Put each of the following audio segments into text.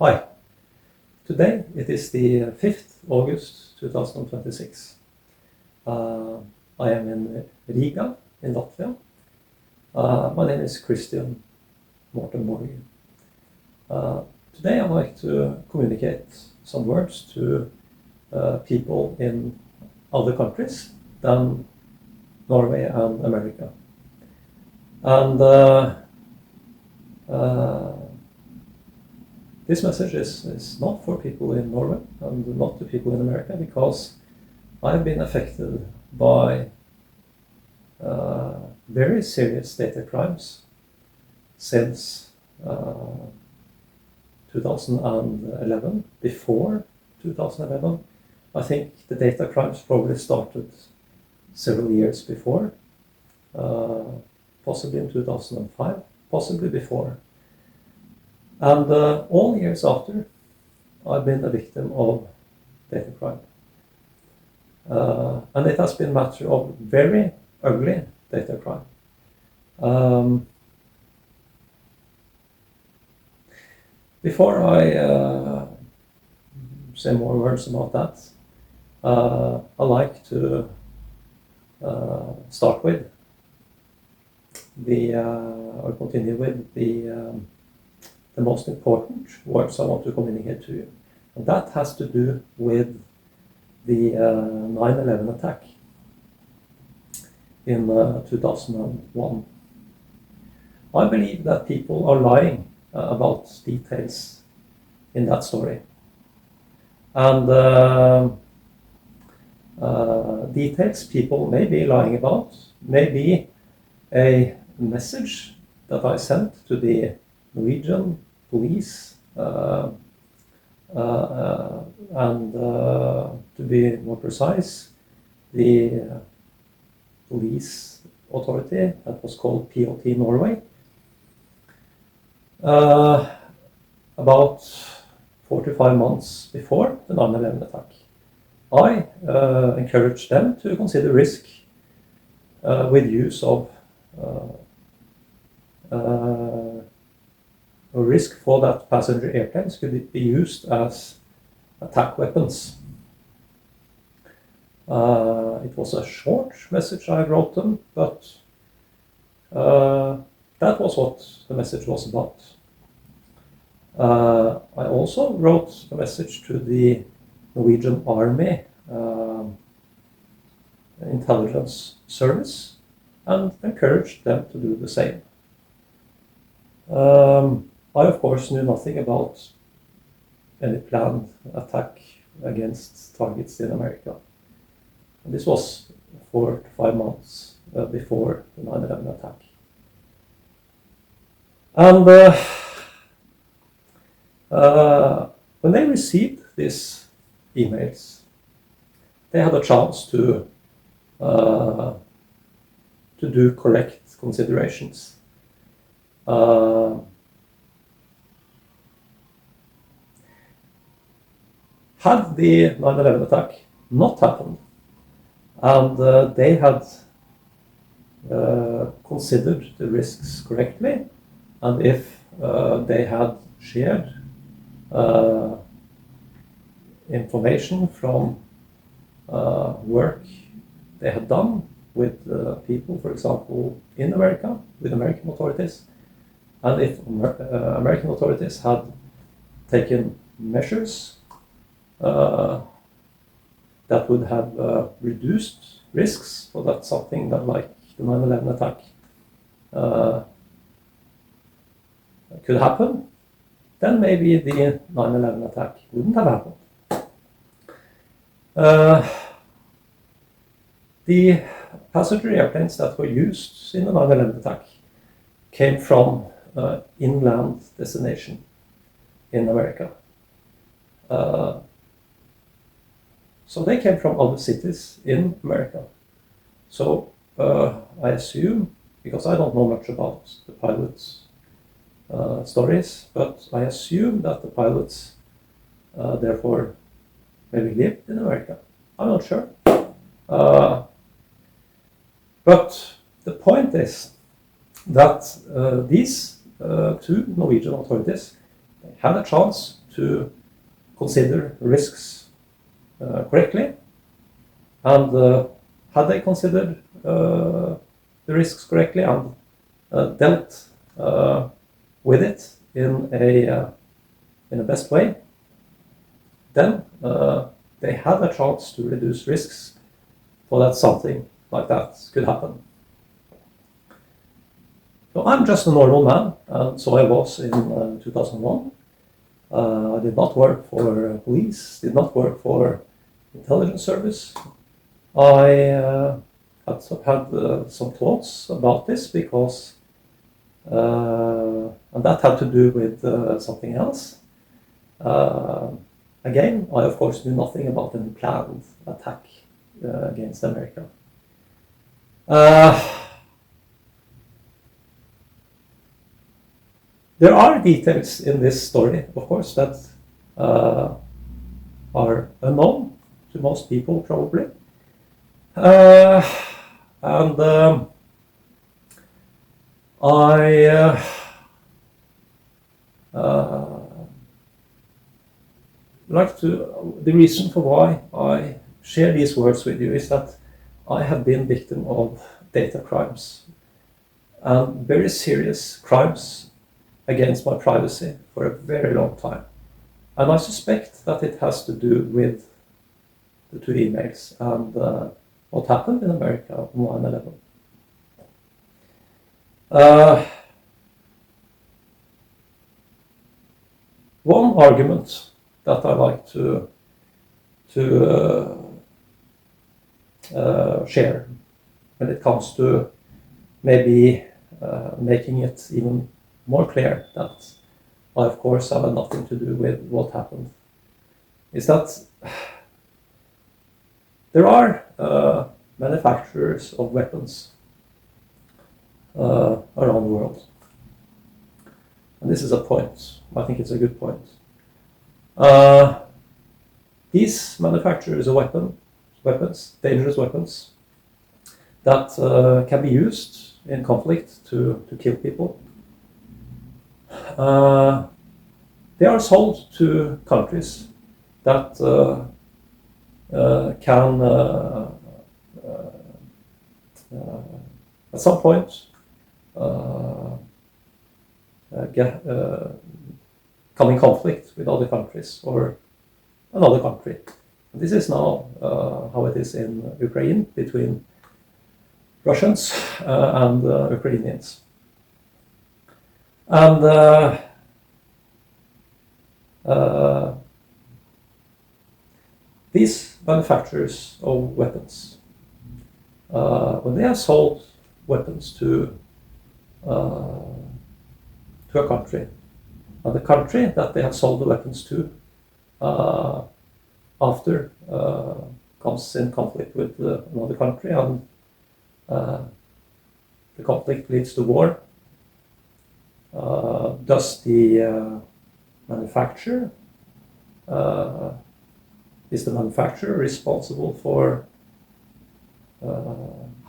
Hi, today it is the 5th August 2026. I am in Riga in Latvia. My name is Christian Morten Morgan. Today I'd like to communicate some words to people in other countries than Norway and America. And this message is not for people in Norway and not to people in America, because I've been affected by very serious data crimes since 2011. Before 2011, I think the data crimes probably started several years before, possibly in 2005, possibly before. And all years after, I've been a victim of data crime. And it has been a matter of very ugly data crime. Before I say more words about that, I like to start with or continue with the most important words I want to communicate to you. And that has to do with the 9/11 attack in 2001. I believe that people are lying about details in that story. And details people may be lying about may be a message that I sent to the Norwegian police and to be more precise, the police authority that was called POT Norway, about 4 to 5 months before the 9/11 attack. I encouraged them to consider risk with use of a risk for that passenger airplanes could be used as attack weapons. It was a short message I wrote them, but that was what the message was about. I also wrote a message to the Norwegian Army intelligence service and encouraged them to do the same. I, of course, knew nothing about any planned attack against targets in America. And this was 4 to 5 months before the 9/11 attack. And when they received these emails, they had a chance to do correct considerations. Had the 9/11 attack not happened, and they had considered the risks correctly, and if they had shared information from work they had done with people, for example, in America, with American authorities, and if American authorities had taken measures that would have reduced risks so that something that like the 9/11 attack could happen, then maybe the 9/11 attack wouldn't have happened. The passenger airplanes that were used in the 9/11 attack came from inland destination in America. So they came from other cities in America. So I assume, because I don't know much about the pilots' stories, but I assume that the pilots therefore maybe lived in America. I'm not sure. But the point is that these two Norwegian authorities had a chance to consider risks correctly, and had they considered the risks correctly and dealt with it in a best way, then they had a chance to reduce risks for that something like that could happen. So I'm just a normal man, and so I was in 2001. I did not work for police, did not work for intelligence service. I had some thoughts about this because, and that had to do with something else. Again, I of course knew nothing about any planned attack against America. There are details in this story, of course, that are unknown to most people, probably. And I like to. The reason for why I share these words with you is that I have been victim of data crimes and very serious crimes against my privacy for a very long time. And I suspect that it has to do with the two emails and what happened in America on 9/11. One argument that I like to share when it comes to maybe making it even more clear that I, of course, have nothing to do with what happened, is that there are manufacturers of weapons around the world. And this is a point. I think it's a good point. These manufacturers of weapons, dangerous weapons, that can be used in conflict to kill people, they are sold to countries that can at some point come in conflict with other countries or another country. And this is now how it is in Ukraine between Russians and Ukrainians. And these manufacturers of weapons, when they have sold weapons to a country, and the country that they have sold the weapons to after comes in conflict with another country, and the conflict leads to war, does the manufacturer is the manufacturer responsible for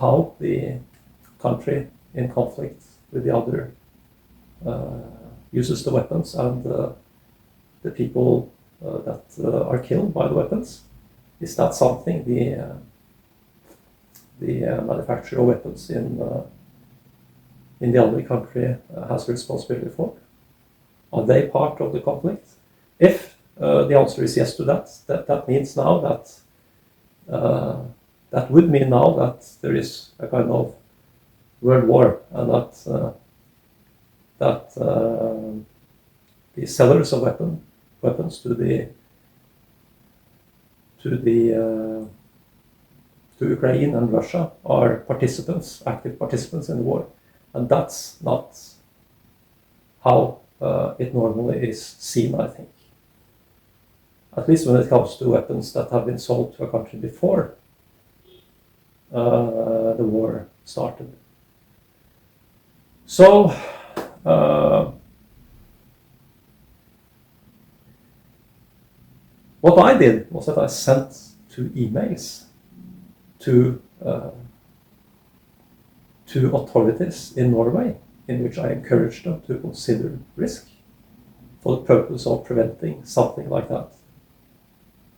how the country in conflict with the other uses the weapons and the people that are killed by the weapons? Is that something the manufacturer of weapons in the other country has responsibility for? Are they part of the conflict? If the answer is yes to that means now that that would mean now that there is a kind of world war, and that the sellers of weapons to Ukraine and Russia are active participants in the war, and that's not how it normally is seen, I think. At least when it comes to weapons that have been sold to a country before the war started. So, what I did was that I sent 2 emails to authorities in Norway, in which I encouraged them to consider risk. for the purpose of preventing something like that,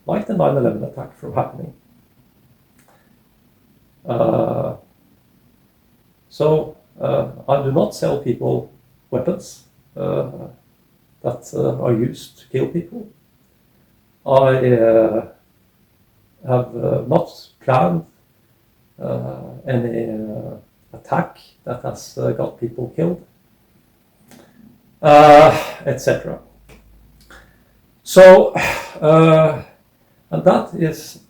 like the 9/11 attack from happening. So I do not sell people weapons that are used to kill people. I have not planned any attack that has got people killed, etc. So, and that is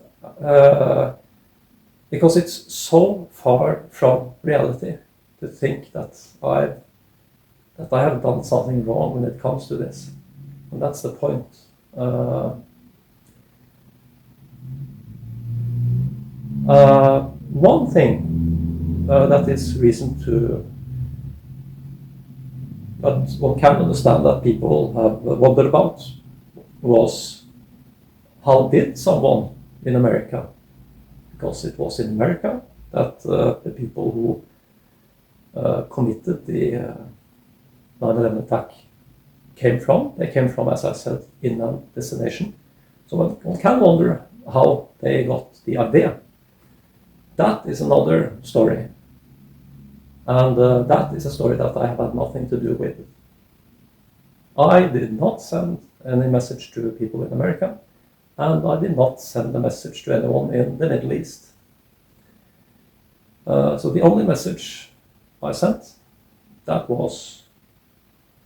because it's so far from reality to think that I have done something wrong when it comes to this, and that's the point. One thing that is reason to, that one can understand that people have wondered about, was how did someone in America, because it was in America that the people who committed the 9/11 attack came from. They came from, as I said, inland destination. So one can wonder how they got the idea. That is another story. And that is a story that I have had nothing to do with. I did not send any message to people in America, and I did not send a message to anyone in the Middle East. So the only message I sent, that was,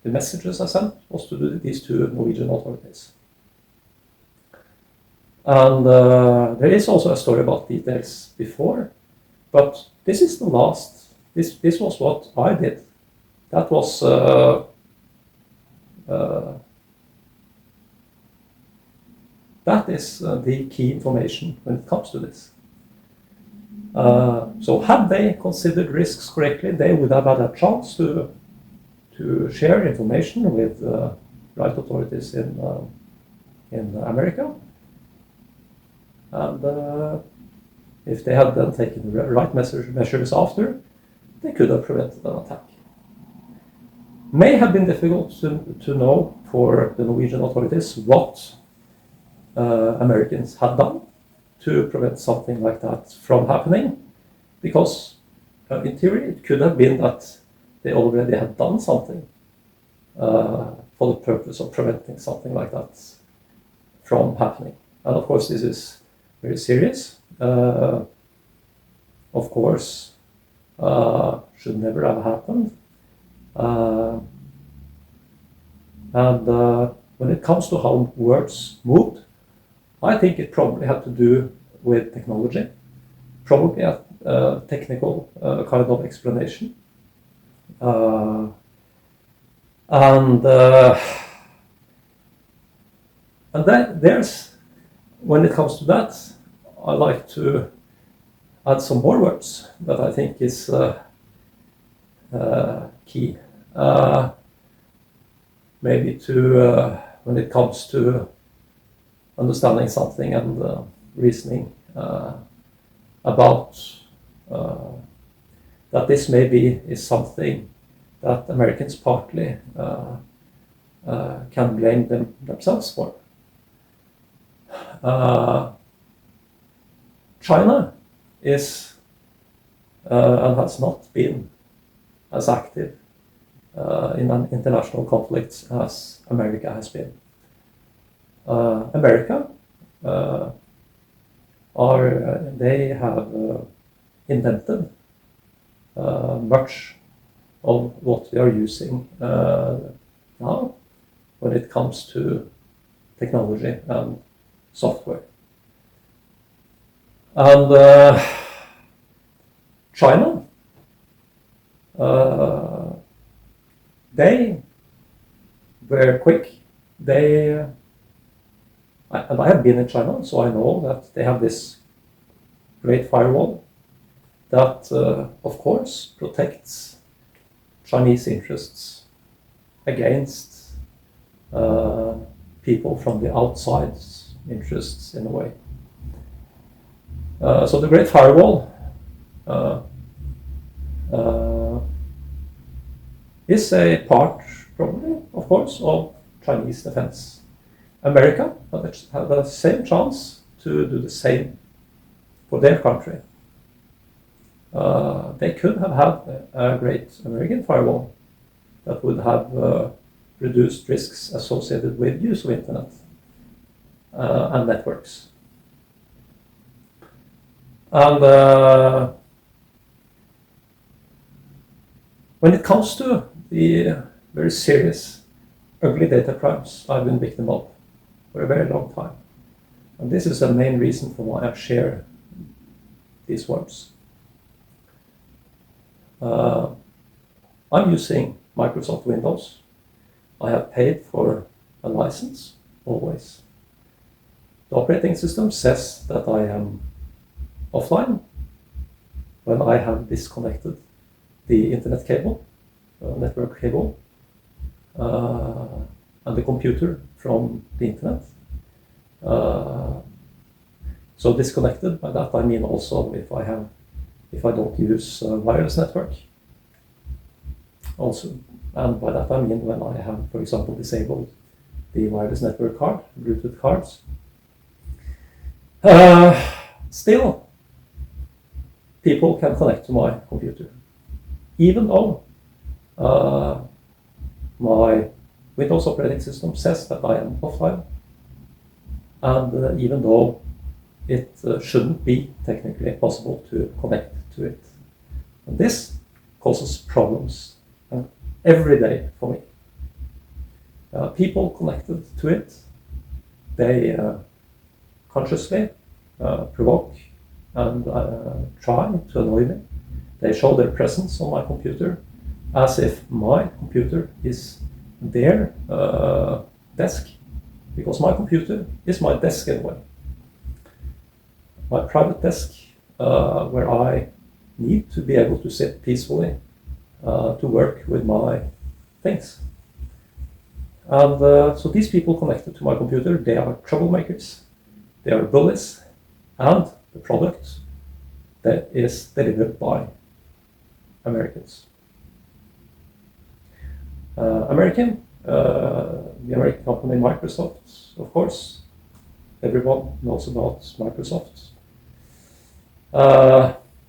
the messages I sent was to these two Norwegian authorities. And there is also a story about details before, but this is the last, this was what I did. That was that is the key information when it comes to this. So had they considered risks correctly, they would have had a chance to share information with right authorities in America. And if they had then taken the right measures after, they could have prevented an attack. May have been difficult to know for the Norwegian authorities what Americans had done to prevent something like that from happening, because in theory it could have been that they already had done something for the purpose of preventing something like that from happening. And of course this is very serious. Of course, should never have happened. And when it comes to how words moved, I think it probably had to do with technology, probably a technical kind of explanation. And then there's, when it comes to that, I like to add some more words that I think is key. Maybe to, when it comes to understanding something and reasoning about that this maybe is something that Americans partly can blame themselves for. China is and has not been as active in an international conflicts as America has been. America they have invented much of what we are using now when it comes to technology and software. And China, they were quick. And I have been in China, so I know that they have this great firewall that, of course, protects Chinese interests against people from the outside's interests in a way. So the Great Firewall is a part, probably, of course, of Chinese defense. America had the same chance to do the same for their country. They could have had a great American firewall that would have reduced risks associated with use of internet and networks. And when it comes to the very serious, ugly data crimes I've been victim of for a very long time, and this is the main reason for why I share these words. I'm using Microsoft Windows. I have paid for a license, always. The operating system says that I am offline when I have disconnected the internet cable, network cable, and the computer from the internet. So disconnected, by that I mean also if I don't use wireless network. Also, and by that I mean when I have, for example, disabled the wireless network card, Bluetooth cards. Still, people can connect to my computer, even though my Windows operating system says that I am offline, and even though it shouldn't be technically possible to connect to it. And this causes problems every day for me. People connected to it, they consciously provoke and try to annoy me. They show their presence on my computer as if my computer is their desk, because my computer is my desk anyway. My private desk, where I need to be able to sit peacefully to work with my things. And so these people connected to my computer, they are troublemakers, they are bullies, and the product that is delivered by Americans. The American company Microsoft, of course, everyone knows about Microsoft.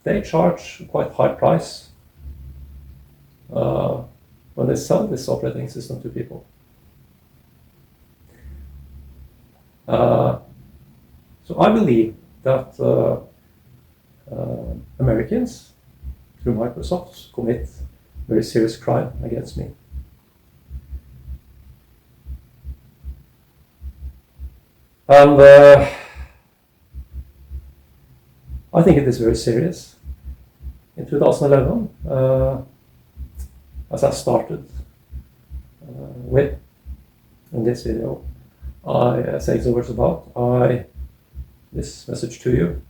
They charge quite high price when they sell this operating system to people. So I believe that Americans, through Microsoft, commit very serious crime against me. And I think it is very serious. In 2011, as I started with in this video, I say some words about this message to you.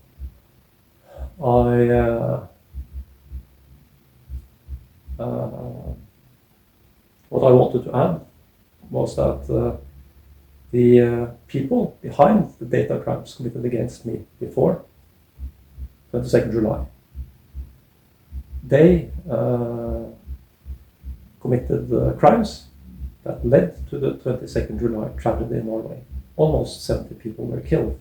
What I wanted to add was that the people behind the data crimes committed against me before 22nd July, they committed crimes that led to the 22nd July tragedy in Norway. Almost 70 people were killed.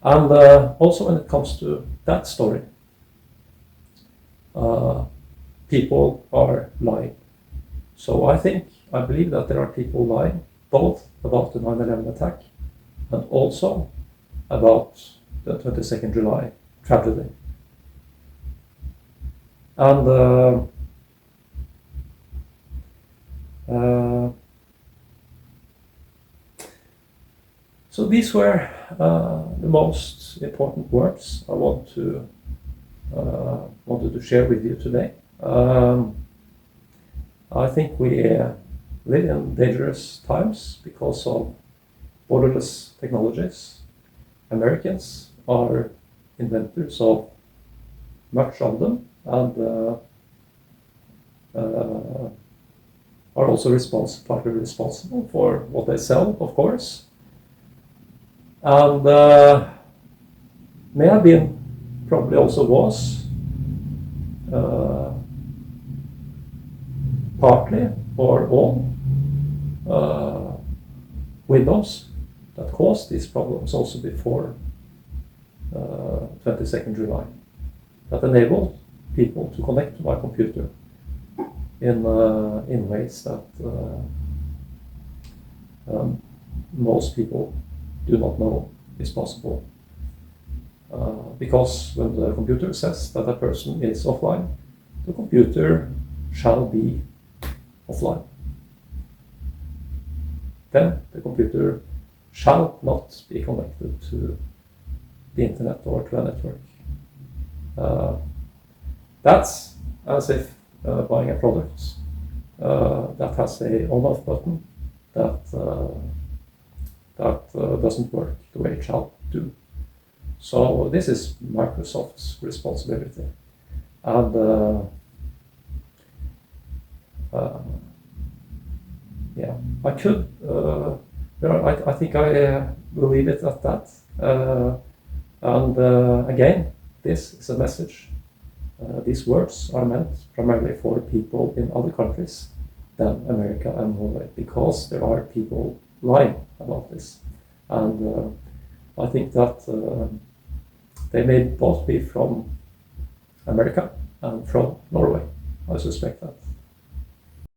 And also when it comes to that story, people are lying. So I believe that there are people lying both about the 9/11 attack and also about the 22nd July tragedy. And so these were the most important words I wanted to share with you today. I think we live in dangerous times because of borderless technologies. Americans are inventors of much of them, and are also partly responsible for what they sell, of course. And may have been, probably also was, partly or all Windows that caused these problems also before 22nd July, that enabled people to connect to my computer in ways that most people do not know is possible. Because when the computer says that a person is offline, the computer shall be offline. Then the computer shall not be connected to the internet or to a network. That's as if buying a product that has a on-off button that doesn't work the way it shall do. So this is Microsoft's responsibility. And yeah, I could, I think I will leave it at that. And again, this is a message. These words are meant primarily for people in other countries than America and Norway, because there are people lying about this. And I think that they may both be from America and from Norway. I suspect that.